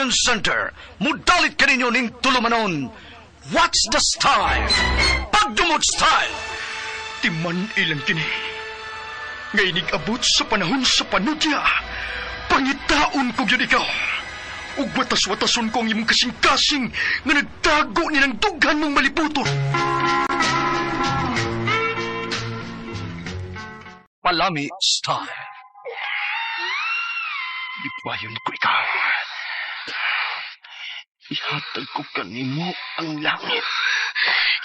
Production Center. Mudalit ka ninyo ning tulumanon. What's the style? Pagdumot style. Timan ilang kini. Ngay abot sa panahon sa panudya. Pangitaon ko yun ikaw. Ug watas-watason ko ang imong kasing-kasing nga nagtago nilang dughan mong malibuton. Palami style. Lipayon ko ikaw. Ihatag ko kanimo ang langit.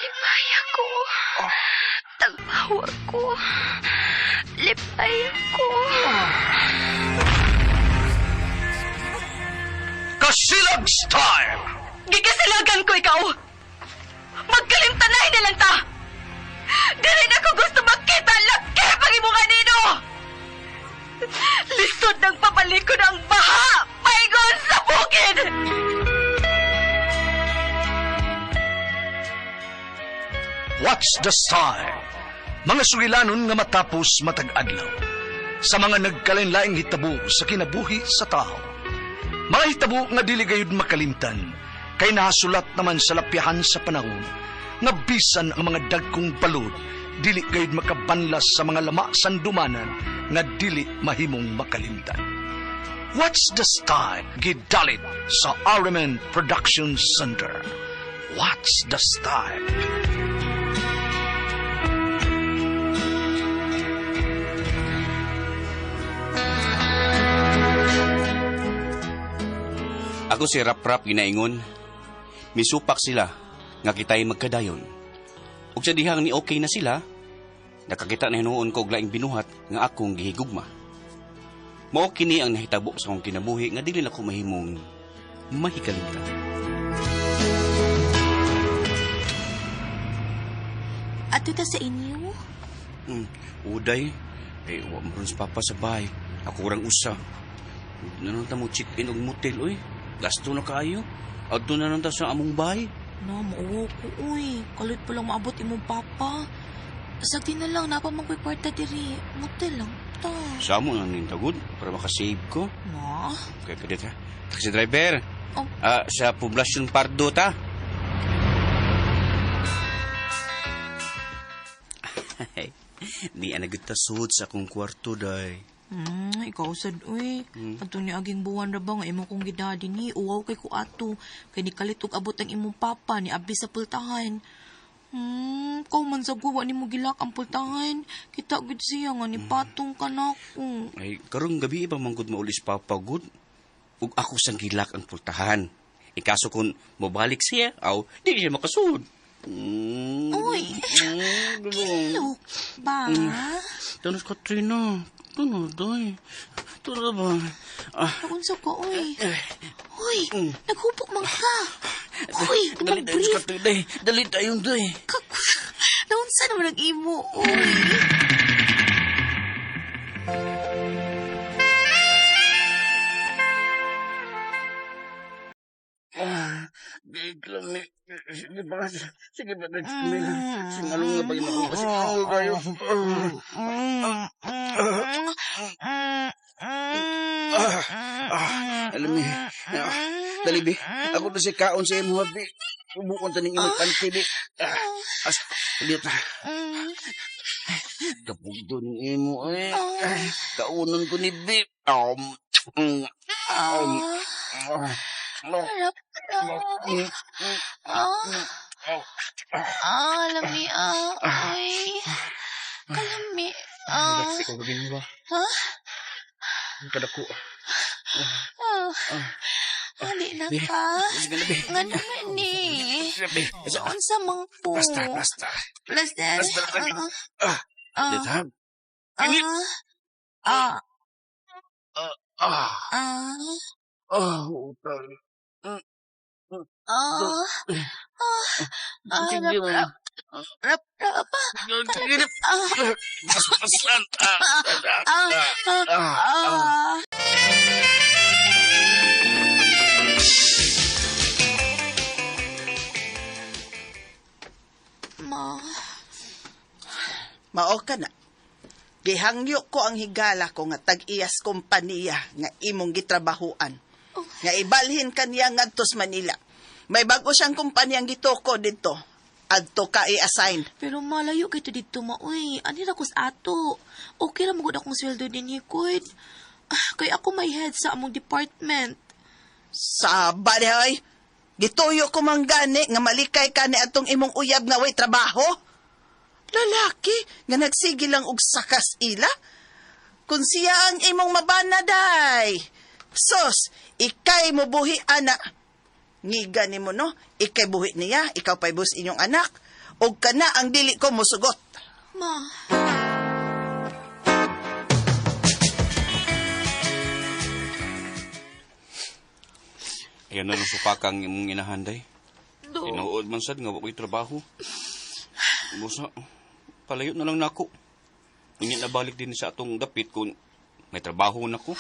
Lipaya ko. Tagpawa ko. Lipaya ko. Kasilag style. Gigasilagan ko ikaw. Magkalimtanay na lang ta. Dili na ko gusto makita ang laki pag imo kanino. Lisod ng papalikod ang baha. Paigon sa bukid. What's the style? Mga sugilanon nga matapos matag-adlaw. Sa mga nagkalain-laing hitabo sa kinabuhi sa tao. Mga hitabo nga dili gayud makalimtan. Kay nahasulat naman sa lapyahan sa panahon. Nga bisan ang mga dagkong balod. Dili gayud makabanlas sa mga lama sandumanan. Nga dili mahimong makalimtan. What's the style? Gidalit sa Ariman Production Center. What's the style? Ako si Rap-Rap ginaingon. Misupak sila nga kita'y magkadayon. Ug sa dihang ni okay na sila, nakakita na hinuon ko og laing binuhat nga akong gihigugma. Mao kini ang nahitabo sa akong kinabuhi nga dili na ko mahimong mahikalimtan. Ato ta sa inyo? Uday, wa mo sa papa sa bahay. Ako urang usa. Nanunta mo check-in og motel, oy. Gasto na kayo. Adto na lang ta sa among bahay. Na, mauwo ko, uy. Kalit pa lang maabot imong papa. Sagdi na lang, napamang ko'y kwarta diri. Motel lang ta. Samo na nintagod para makasave ko. Na? Okay, kadit ha. Taxi driver. Oh. Sa Poblacion Pardo ta. Di anagot ta sud sa akong kwarto, day. Ikaw sad, uy. Ato ni aging buwan ra ba nga imong kong gidadi ni uwaw kay ko ato. Kay ni kalit og abot ang imong papa ni abi sa pultahan. Kau man sa guwa ni mo gilak ang pultahan. Kita gud siya nga ni patong ka na ko. Ay, karong gabi pa manggod maulis papa gud. Ug ako sang gilak ang pultahan. Ikaso kung mabalik siya, aw, di siya makasud. Uy, kilok ba? Tanos Katrina. Ano, day? Tara ba? Nakunsa ka, uy. Uy, naghupok man ka. Uy, Dali tayo brief. sa day. Dali tayo, day. Naunsa naman nag-imo, uy. Gig lang ni. Sige ba? Sige ba? Singalong nga ba yun ako? Singalong kayo. Alam mo, dalibi. Ako na si Kaon sa imo, habi. Ubukon ta ning imong pantibi. Dito. Kapugdo ning imo, eh. Kaunon ko ni Bip. Lami, uy. Kalami, Ikaw gagawin mo ba? Ha? Kadako. Hindi na pa. Nga naman ni. Saan sa mangpo? Basta. Plaster. Dito. Utang. Rap. Paspasan. Mao ka na. Gihangyo ko ang higala ko nga tag-iyas kompaniya nga imong gitrabahuan. nga ibalhin kaniya ngadtos Manila. May bago siyang kumpanyang gitoko dito. Adto ka i-assign. Pero malayo kito dito, maoy. Ani na ko sa ato. Okay ra magod akong sweldo din hikod. Kay ako may head sa among department. Sa balihoy, gituyo ko manggani nga malikay ka ni atong imong uyab nga way trabaho. Lalaki nga nagsige lang og sakas ila. Kung siya ang imong mabanaday. Sos, ikay mo buhi anak. Ngiga ni mo no, ikay buhi niya, ikaw pa'y bus inyong anak. Og kana ang dili ko musugot. Ma. Ayan na nung supakang imong inahanday. Do. Tinuod man sad nga wako'y trabaho. Musa, palayo na lang nako. Ingin na balik din sa atong dapit kung may trabaho na ko.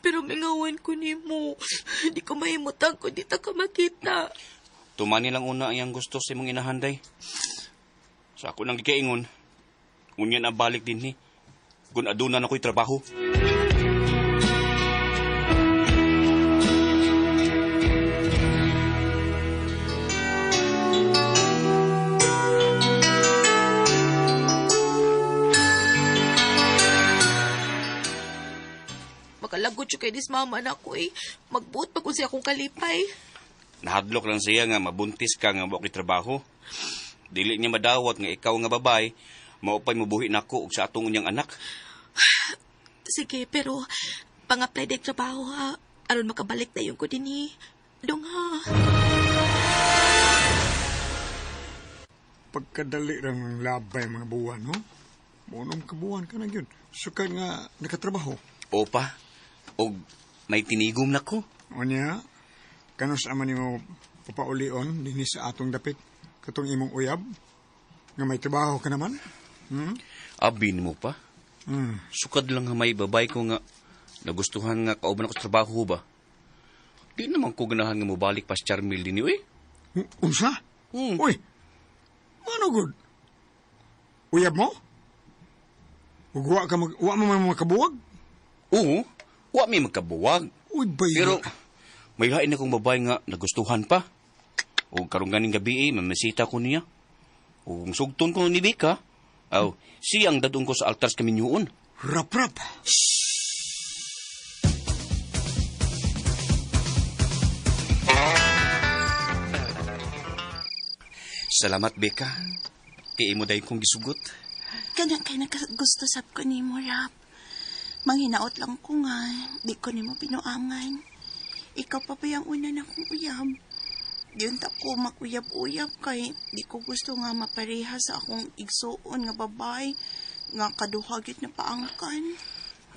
Pero mingawan ko ni mo. Di ko mahimutang kung di ta ka makita. Tumani lang una ang gusto sa imong inahanday. Sa ako nang gikaingon, unya na balik din ni. Kung aduna na ko'y trabaho. Makalagot siya kay dis mama na ko eh. Magbuot pa kung siya akong kalipay. Nahadlok lang siya nga mabuntis ka nga wako'y trabaho. Dili niya madawat nga ikaw nga babay, maupay mabuhi nako og sa atong unyang anak. Sige, pero pang-apply din trabaho ha. Aron makabalik na yung ko din eh. Dong ha. Pagkadali lang ng labay mga buwan, no? Munong kabuwan ka na yun. Sukad nga nakatrabaho. Opa, og may tinigom nako. O niya, kanos aman ni mo papaulion din sa atong dapit katong imong uyab nga may trabaho ka naman. Abi mo pa. Hmm. Sukad lang nga may babay ko nga nagustuhan nga kauban ako sa trabaho ba. Di naman ko ganahan nga mobalik pa sa Charmil din eh. Unsa? Uy, ano good? Uyab mo? Ug wa mo man makabuwag? Oo, wa may magkabuwag. Uy, bay. Pero may lain akong babay nga nagustuhan pa. O karong ganing gabi mamasita ko niya. O kung sugton ko ni Bika, siyang dadong ko sa altars kami niyoon. Rap-rap. Salamat, Beka. Kaya mo dahil kong gisugot. Kana kay nakagusto sab ko ni mo, Rap. Manghinaot lang ko nga, di ko ni mo pinuangan. Ikaw pa ba yung una na kong uyab? Diyon ta ko makuyab-uyab kay di ko gusto nga mapareha sa akong igsuon nga babay nga kaduhagit na paangkan.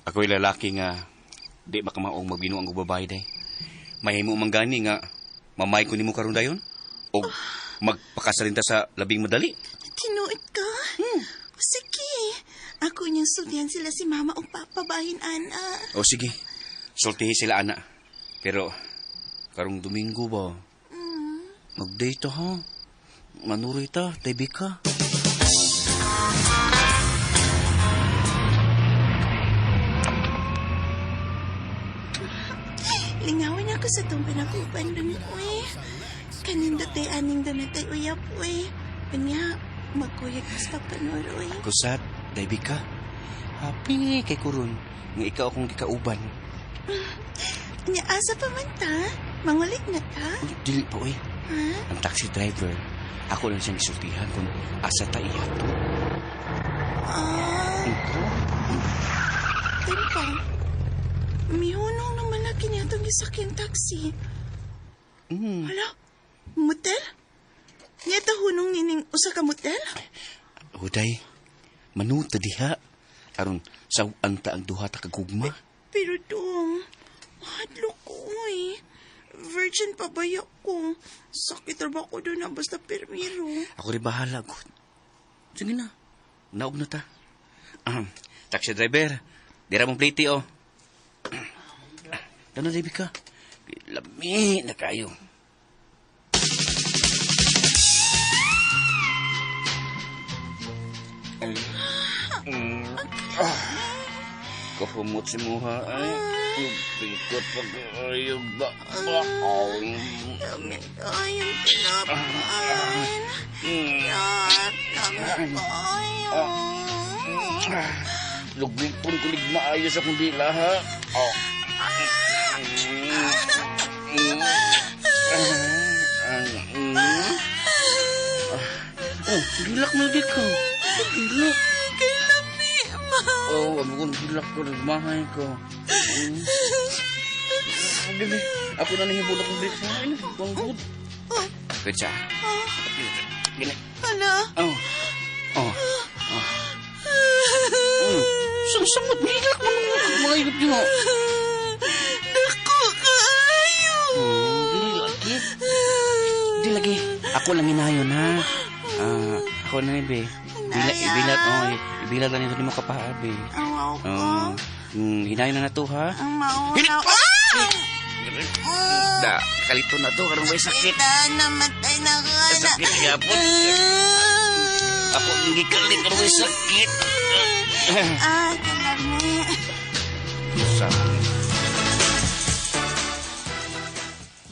Ako'y lalaki nga di makamaong magbinuang ko babae day. May mo manggani nga mamay ko ni mo karon dayon o magpakasalinta sa labing madali. Tinuod ka? Sige. Ako niyang studyan sila si mama o papabahin, ana. O sige, sultihi sila ana. Pero karong Domingo ba? Mag-date ha. Manuroy ta, tabi ka. Lingawan ako sa itong panakupan dun, uy. Kanin dati aning dun natay uyap, uy. Kanya, magkuyag sa panor, uy. Kusat, tabi ka. Happy kay Kurun. Nga ikaw akong gikauban. Nya, asa pa man ta? Mangulik na ta? Dili po eh. Ha? Ang taxi driver, ako lang siyang isultihan kung asa ta iyato. Tempa. Mihunong naman lagi niya itong isakyan taxi. Hala? Motel? Niya ito hunong nining usa ka motel? Huday, manuta diha. Aron, sawan ta ang duha ta kagugma. Pero dong, mahadlok ko, uy. Virgin pa ba ko? Sakit ra ba ko doon na basta permiro? Ako rin bahala, good. Sige na, naog na ta. Taxi driver, dira mong plate, oh. Dano, Debbie ka? Lami na kayo. Kahumot si Muha ay. Pikot pag-ayog ba? Ay, yung tinapay. Yan, kayo. Luglig pun kulig maayos akong dila ha. Dilak mo di ka. Dilak. Kailan ni, ma? Ang kong dilak ko, nagmahay ko. Gini, ako na nahibulak ng dilak sa akin. Ang good. Kutsa. Gini. Hala? Samot, dilak mo nung mga higap nyo. Naku, kayo. Di lagi. Ako lang inayon ha. Ako na ni be. Ibilat lang ito ni mo kapaabi. Awaw ko. Hinayon na to ha. Ang mauna. Da, kalito na to. Karang may sakit. Namatay na ka na. Sakit nga po. Ako hindi kalit. Karang may sakit. Kalami.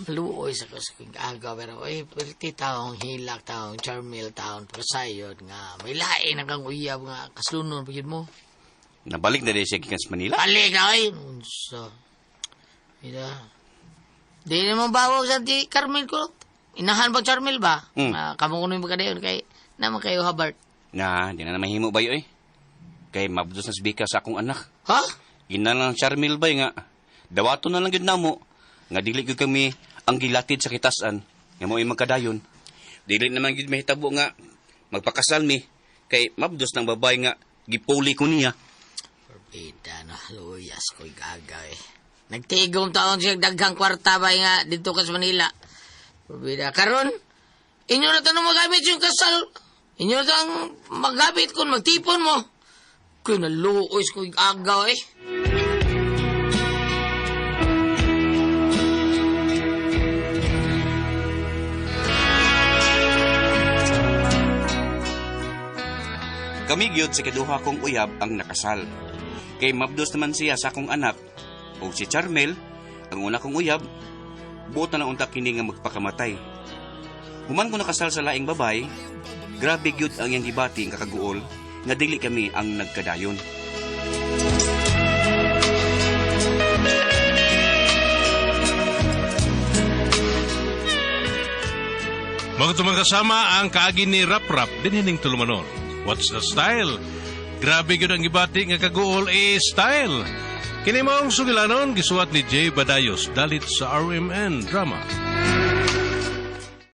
Maluoy sa kasking agaw pero ay pwede taong hilak taong charmil taong persayod nga may lain ang kang uyab nga kaslunon pagid mo. Nabalik na rin siya kikan sa Manila. Balik na ay. Unsa. Ida. Di naman bawag sa di Carmel ko. Inahan ba Charmel ba? Kamo kuno yung pagkadayon kay naman kayo habart. Na, di na mahimo ba yun eh. Kay mabdos na sibika sa akong anak. Ha? Ina lang Charmel ba nga. Dawato na lang yun na mo. Nga dili ko kami ang gilatid sa kitasan. Nga mo yung magkadayon. Dili naman yun mahitabo nga. Magpakasal mi. Kay mabdos ng babay nga. Gipuli ko niya. Forbida na. Luyas ko'y gagaw eh. Nagtigom taon siya daghang kwarta ba nga dito ka sa Manila. Forbida. Karon, inyo na tanong magamit yung kasal. Inyo na tanong magamit kung magtipon mo. Kaya naluoy ko'y agaw eh. Kami gyud sa kaduha kong uyab ang nakasal. Kay mabdos naman siya sa akong anak. O si Charmel, ang una kong uyab, buot na unta kini nga magpakamatay. Human ko nakasal sa laing babay, grabe gyud ang iyang gibati nga kakaguol, nga dili kami ang nagkadayon. Mga tumang kasama ang kaagi ni Rap Rap din hining tulumanon. What's the style? Grabe yun ang ibati nga kaguol style. Kini maong sugilanon gisuwat ni Jay Badayos dalit sa RMN Drama.